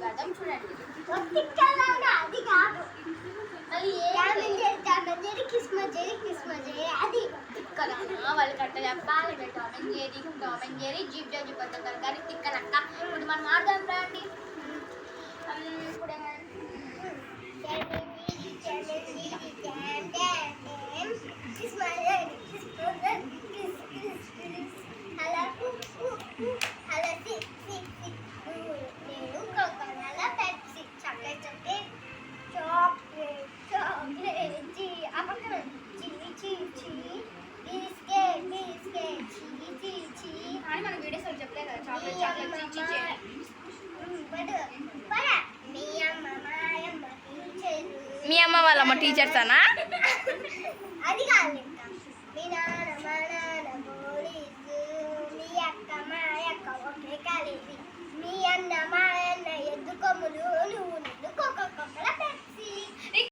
పదం చూడండి. వాళ్ళకి అట్లా చెప్పాలి. Tom and Jerry jeep judge కొత్త తరగతి తిక్కనక్క. ఇప్పుడు మనం ఆడదాం రండి. ఇప్పుడు మనం వీడియోస్ చెప్పలేదు కదా, చాక్లెట్ చాక్లెట్ మీ అమ్మ వాళ్ళమ్మ టీచర్స్ అనా? అది కాదు, మీ నాన్న మా నాన్న పోలీసు, మీ అక్క మా అక్క ఒకే కాలేజీ.